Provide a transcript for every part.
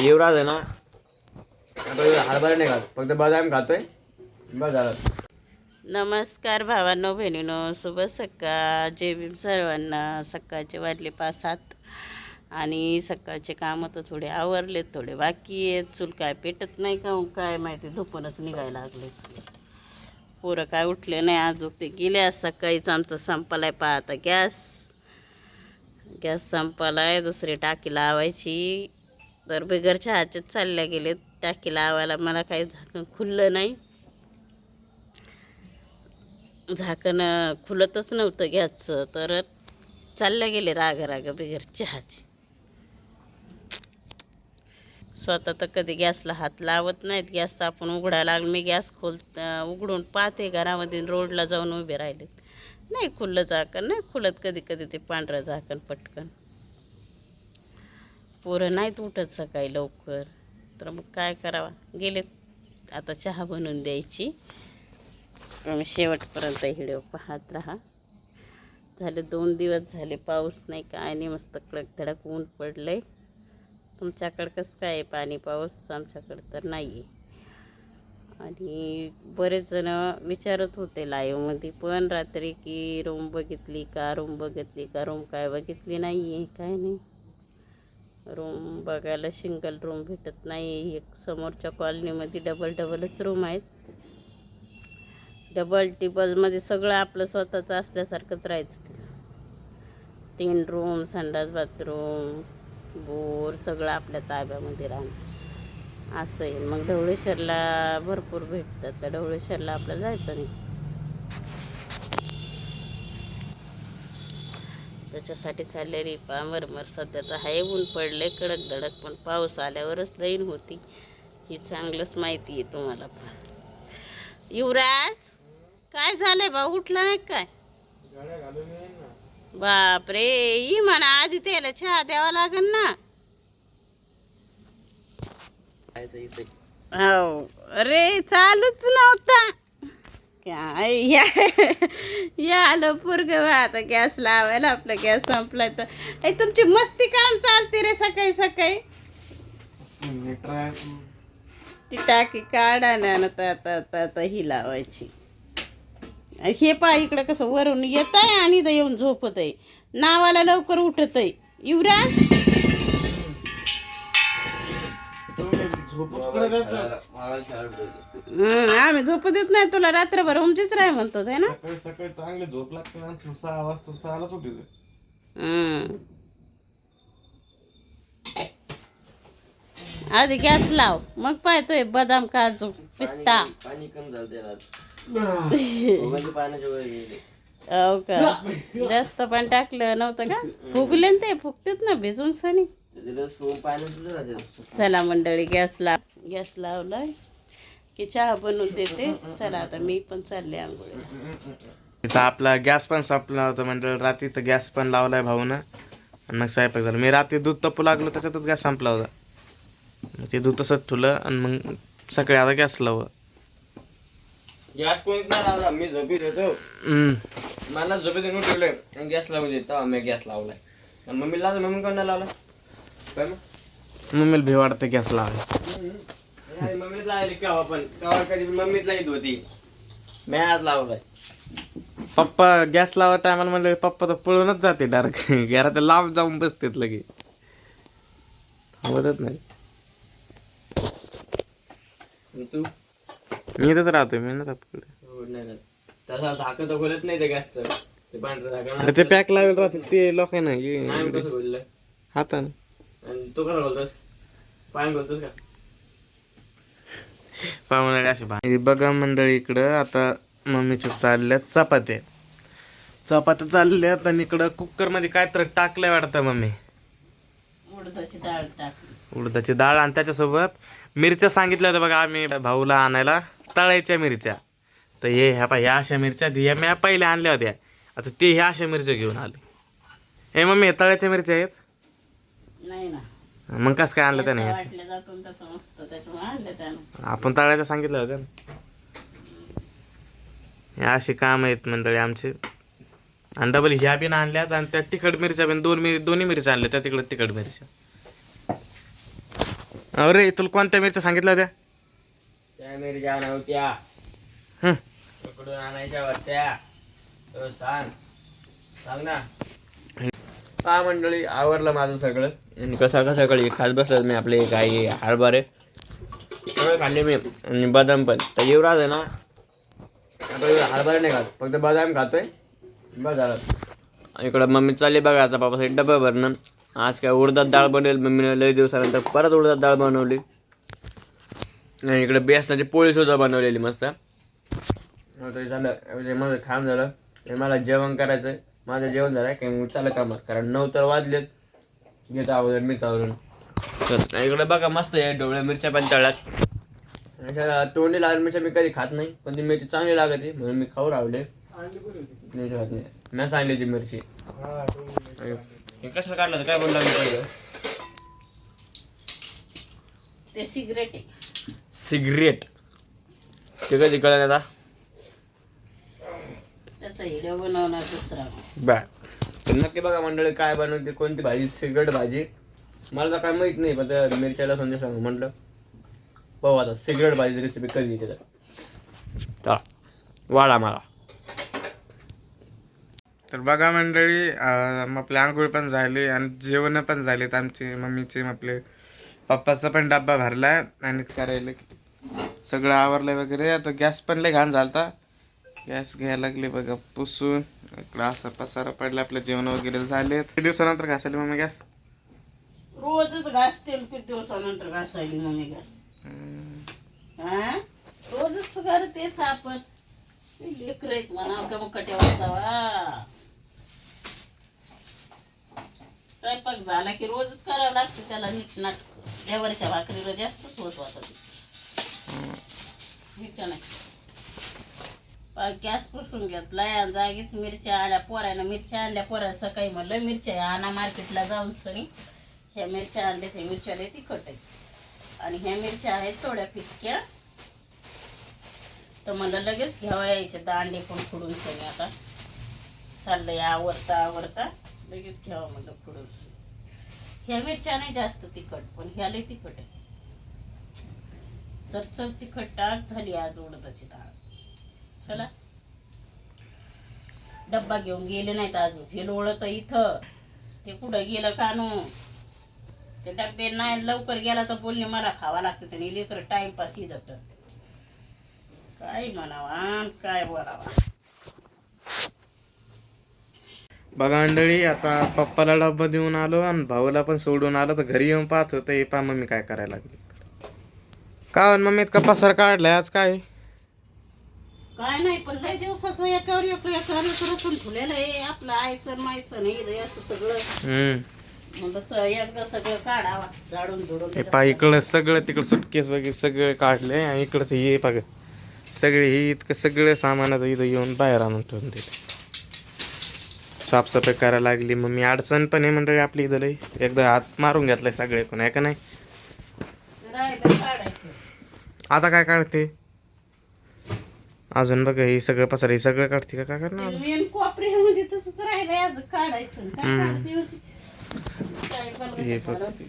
युवराज आहे ना आता हरभरा नाही खात, फक्त बदाम खातोय. बस झालं. नमस्कार भावांनो बहिणीनो, शुभ सकाळ. जय भीम सर्वांना. सकाळचे वाजले 5-7 आणि सकाळचे कामं तर थोडे आवरलेत, थोडे बाकी आहेत. चूल काय पेटत नाही का काय माहिती, झोपूनच निघायला लागले. पोरं काय उठले नाही अजून, ते गेले. आज सकाळीच आमचं संपलाय. पाहता गॅस संपलाय. दुसरी टाकी लावायची तर बिगर चहाचेच चालल्या गेले. टाकी लावायला मला काही झाकण खुललं नाही, झाकण खुलतच नव्हतं गॅसचं, तर चालल्या गेले राग बिगर चहाची. स्वतः तर कधी गॅसला हात लावत नाहीत. गॅस आपण उघडायला लागलं, मी गॅस उघडून पाहते घरामध्ये, रोडला जाऊन उभे राहिले, नाही खुललं झाकण, नाही खुलत कधी कधी ते पांढरं झाकण पटकन. पोरं नाहीत उठत सकाळी लवकर, तर मग काय करावा. गेलेत आता चहा बनवून द्यायची. तुम्ही शेवटपर्यंत व्हिडिओ पाहत राहा. झाले 2 दिवस झाले पाऊस नाही, काय नाही, मस्त कडक धडक ऊन पडलंय. तुमच्याकडं कसं काय पाणी पाऊस? आमच्याकडं तर नाही आहे. आणि बरेच जण विचारत होते लाईव्हमध्ये पण रात्री की रूम बघितली का, रूम काय बघितली नाही आहे, काय नाही. रूम बघायला सिंगल रूम भेटत नाही. एक समोरच्या कॉलनीमध्ये डबलच रूम आहेत. डबल टिबलमध्ये सगळं आपलं स्वतःचं असल्यासारखंच राहायचं. 3 रूम, संडास बाथरूम, बोर सगळं आपल्या ताब्यामध्ये राहणं असं आहे. मग ढवळेश्वरला भरपूर भेटतात, तर ढवळेश्वरला आपलं जायचं नाही. त्याच्यासाठी चालले रिपा मरमर. सध्या तर हाय ऊन पडले कडक धडक, पण पाऊस आल्यावरच दैन होती ही चांगलंच माहिती आहे तुम्हाला. पण युवराज काय झालंय बा, उठला नाही काय? बापरे, ही म्हणा आधी त्याला चहा द्यावा लागेल ना. हो, अरे चालूच नव्हता काय. या आलं पोरग आता गॅस लावायला. आपला गॅस संपलाय तर तुमची मस्ती काम चालते रे सकाळी सकाळी. ती टाकी काढा ना आता ही लावायची. हे पा इकडं कसं वरून येत आहे आणि इथं येऊन झोपत आहे. नावाला लवकर उठत आहे. युवराज आम्ही झोपू देत नाही तुला. रात्रभर उमचीच राह म्हणतो आहे ना. सकाळी चांगली झोप लागते ना. 6 वाजता 6लाच उठते. आधी गॅस लाव, मग पाहतोय बदाम काजू पिस्ता. पाणी कम झालं हो का, जास्त पण टाकलं नव्हतं का? फुगले ते फुगतेत ना भिजून सनी. चला मंडळी, गॅस लावलाय की चहा बनवून देते. चला आता मी पण चालले आंघोळीला. इथं आपला गॅस पण संपला होता मंडळ. रात्री तर गॅस पण लावलाय भाऊनं, आणि मग स्वयंपाक झाला. मी रात्री दूध तपू लागलो, त्याच्यातच गॅस संपला होता. मग ते दूध तसंच ठेवलं आणि मग सकाळी आता गॅस लावलं. गॅस कोणीच नाही लावला, मी झोपीत होतो. मला झोपीत ठेवलंय, गॅस लावून देत मी गॅस लावलाय. मम्मी लावलं, मम्मी कोण नाही लावला काय? मग मम्मीला भी वाटतं गॅस लावायचं. मम्मीच लावली केव्हा, पण केव्हा कधी मम्मीच लाईत होती, मी आज लावलाय. पप्पा गॅस लावा टायमाला म्हणलं पप्पा तर पळूनच जाते डायरेक्ट घरात लांब जाऊन बसतेत लगे, थांबतच नाही. तू मी इथंच राहतोय, मी ना तसा झाकण तर खोलत नाही ते गॅसचं. ते पांढरं झाकण ते पॅक लावेल राहते ते लोकांना नाही. कसं खोललं हातानं. आणि तू कसं खोलतोस? पाणी खोलतोस का? पाहुणे अशी भाजी बघा मंडळी. इकडं आता मम्मीच्या चालल्यात चपात्या चालल्यात, आणि इकडं कुकर मध्ये काय तर टाकलंय वाटतं मम्मी. उडदाची डाळ आणि त्याच्यासोबत मिरच्या सांगितल्या होत्या बघा आम्ही भाऊला आणायला, तळायच्या मिरच्या. तर ह्या अशा मिरच्या ह्या मी पहिल्या आणल्या होत्या. आता ते ह्या अशा मिरच्या घेऊन आले. हे मम्मी तळायच्या मिरच्या आहेत नाही ना, मग कसं काय आणलं त्याने? आपण तळायचं सांगितलं होतं ना. हे असे काम आहेत मंडळी आमचे. आणि डबल ह्या बिन आणल्यात, आणि त्या तिखट मिरच्या पण दोन्ही मिरच्या आणल्या, त्या तिकडे तिखट मिरच्या. अरे तुला कोणत्या मिरच्या सांगितल्या होत्या? त्या मिरच्या नव्हत्या, हं. कुठून आणायच्या होत्या तो सांग सांग ना. हा मंडळी, आवरलं माझं सगळं आणि सकाळी खात बसलं मी आपले काही हरभरे सगळं खाल्ले मी आणि बदाम पण. तर युवराज आहे ना आता हरभरे नाही खात, फक्त बदाम खातोय बस झालं. इकडं मम्मी चालली बघा आता बाबासाठी डबा भरणं. आज काय उडदात डाळ बनवेल मम्मीने लय दिवसानंतर, परत उडदात डाळ बनवली आणि इकडे बेसनाची पोळी सुद्धा बनवलेली मस्त. तरी झालं माझं खाणं झालं. मला जेवण करायचं, माझं जेवण झालं की मग चाललं कामात, कारण 9 तर वाजलेत. घेतो अगोदर मी चालून. तर इकडे बघा मस्त आहे, ढोबळ्या मिरच्या पण तळ्यात. अशा तोंडी लाल मिरच्या मी कधी खात नाही, पण ती मिरची चांगली लागते म्हणून मी खाऊ रावले. नाही खात नाही मी सांगली ती मिरची. हे कशाला काढलं काय बोलला मी पहिलं? ते सिगरेट आहे. सिगरेट ते कधी कळलं आता? त्याचा व्हिडिओ बनवणार दुसरा. बर, तर नक्की बघा मंडळी काय बनवते, कोणती भाजी, सिगरेट भाजी. मला तर काय माहित नाही, पण त्या मिरच्याला संदेश सांगू म्हटलं पाहू आता सिगरेट भाजीची रेसिपी कधी येते तर वाढा मला. तर बघा मंडळी, आपले आंघोळ पण झाली आणि जेवण पण झालेत आमची मम्मीचे. आपले पप्पाचा पण डब्बा भरलाय आणि करायला सगळं आवरलंय वगैरे. आता गॅस पण लय घाण झालता, गॅस घ्यायला लागले बघा पुसून. इकडं असा पसारा पडला, आपलं जेवण वगैरे झाले. किती दिवसानंतर घासायला मम्मी गॅस? रोजच घासते, किती दिवसानंतर घासायली मम्मी गॅस. हा रोजच करतेच आपण. लेकर आहेत म्हणा का मग कट्या वाचावा. स्वयंपाक झाला की रोजच करावं लागतं त्याला नीट नाट. देवारीच्या भाकरीला जास्तच होत होता नाही. गॅस पुसून घेतलाय आणि जागीच मिरच्या आल्या पोरायला. मिरच्या आणल्या पोरायला सकाळी म्हणलं मिरच्या आणा मार्केटला जाऊन सणी. ह्या मिरच्या आणल्या, त्या मिरच्या लय तिखट आहेत आणि ह्या मिरच्या आहेत थोड्या फिक्क्या. तर मला लगेच घ्यावा यायचे दांडे पण फोडून सनी. आता चाललंय आवरता आवरता लगेच घ्यावा म्हणलं फोडून. ह्या मिरच्या नाही जास्त तिखट, पण ह्या लय तिखट आहे. चरचर तिखट टाक झाली आज उडदाची डाळ. चला डब्बा घेऊन गेले नाहीत अजून. हे लोळत इथं, ते कुठं गेलं कानू. ते डब्बे नाही लवकर गेला तर बोलणे मला खावा लागतं. त्याने लेकर टाइमपास इथं करते. काय म्हणावा काय बोलावा. बघा मंडळी, आता पप्पाला डब्बा देऊन आलो आणि भाऊला पण सोडून आलो. तर घरी येऊन पाहत होतं हे पा मम्मी काय करायला लागली. का मम्मी इतका पसार काढलाय आज? काय काय नाही, पण लय दिवसाचं एकावर रचून ठेवलेलं आहे. आपलं आयचं मायचं नाही असं सगळं. मग एकदा सगळं काढावा झाडून झुडून. हे पा इकडं सगळं, तिकडं सुटकेस वगैरे सगळं काढले आणि इकडंच हे बघ सगळे हे इतकं सगळं सामानाचं इथं येऊन बाहेर आणून ठेवून देते. साफसफाई करायला लागली. मग मी अडचण पण आहे मंडळी आपली इथं लई. एकदा हात मारून घेतलाय सगळे कोण आहे का नाही. आता काय काढते अजून? बघ हे सगळं पसार हे सगळं काढते का? काय करणार? कोपऱ्यामध्ये तसंच राहिलंय आज काढायचं.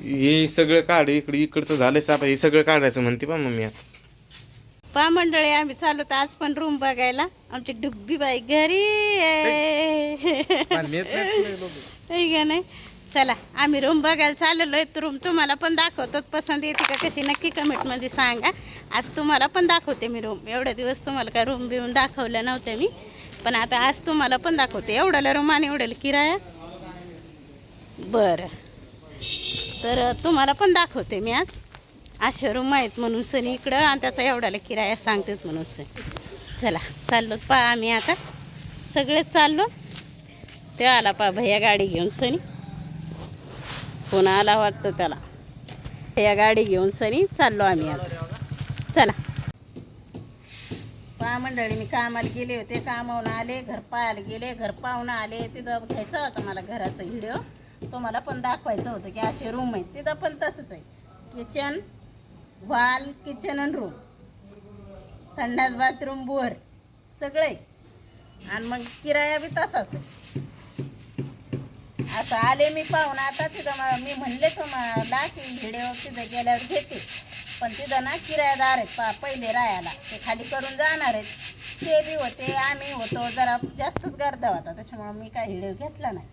हे सगळं काढ. इकडचं झालंय साफ. हे सगळं काढायचं म्हणते पा मम्मी. पा मंडळी आम्ही चाललो तर आज पण रूम बघायला. आमची डुब्बी बाई घरी आहे नाही. चला आम्ही रूम बघायला चाललेलो आहे. रूम तुम्हाला पण दाखवतो. पसंत येते का कशी नक्की कमेंटमध्ये सांगा. आज तुम्हाला पण दाखवते मी रूम. एवढ्या दिवस तुम्हाला काय रूम बिऊन दाखवल्या नव्हत्या मी, पण आता आज तुम्हाला पण दाखवते. एवढ्याला रूम आणि एवढ्याला किराया. बरं, तर तुम्हाला पण दाखवते मी आज. अशा रूम आहेत म्हणून सनी इकडं आणि त्याचा एवढ्याला किराया सांगतात म्हणून सनी. चला चाललो पा आम्ही आता सगळेच चाललो. ते आला पा भैया गाडी घेऊन सनी. कोण आला वाटतं त्याला. या गाडी घेऊन सनी चाललो आम्ही आता. चला पा मंडळी, मी कामाला गेले होते, कामावून आले, घर पाहायला गेले, घर पाहून आले. तिथं घ्यायचं होतं मला घराचा व्हिडिओ. तुम्हाला पण दाखवायचं होतं की असे रूम आहेत. तिथं पण तसंच आहे. किचन, हॉल, किचन आणि रूम, संडास बाथरूम, बोर सगळे. आणि मग किराया बी तसाच आहे. आता आले मी पाहून आता तिथं मी म्हणले तुम्हाला की व्हिडिओ तिथं गेल्यावर घेते, पण तिथं ना किरायादार आहेत पहिले राहायला, ते खाली करून जाणार आहेत. ते बी होते, आम्ही होतो, जरा जास्तच गर्दा होता, त्याच्यामुळं मी काय व्हिडिओ घेतला नाही.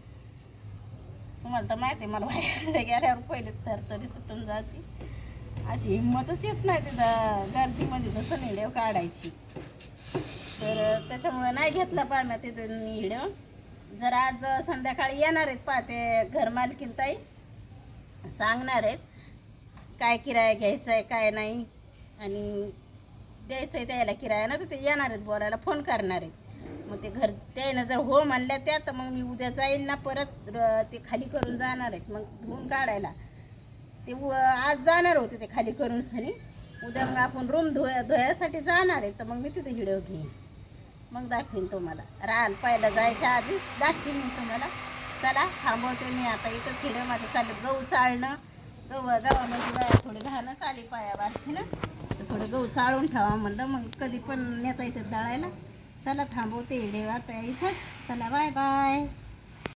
तुम्हाला तर माहिती आहे मला बाहेर गेल्यावर पहिले तरी सुटून जाते, अशी हिंमतच येत नाही तिथं गर्दीमध्ये जसं व्हिडिओ काढायची. तर त्याच्यामुळे नाही घेतला पाहिजे तिथून व्हिडिओ. जर आज संध्याकाळी येणार आहेत पाहते घरमालकीन ताई, सांगणार आहेत काय किराया घ्यायचा आहे काय नाही आणि द्यायचं आहे त्याला किराया ना, तर ते येणार आहेत बोलायला, फोन करणार आहेत. मग ते घर त्यानं जर हो म्हणल्या त्या, तर मग मी उद्या जाईल ना परत ते खाली करून जाणार आहेत मग धुवून काढायला. ते आज जाणार होते ते खाली करून सनी, उद्या मग आपण रूम धुयासाठी जाणार आहे, तर मग मी तिथे व्हिडिओ घेईन, मग दाखवीन तुम्हाला. राहाल पहिलं जायच्या आधीच दाखवीन मी तुम्हाला. चला थांबवते मी आता, इथंच व्हिडिओमध्ये चालले गहू चाळणं. गावामध्ये बाया थोडी घाणच आली पायाबारची ना, तर थोडं गहू चाळून ठेवा म्हणलं, मग कधी पण नेता येते दळायला. चला थांबवते व्हिडिओ आता इथंच. चला बाय बाय.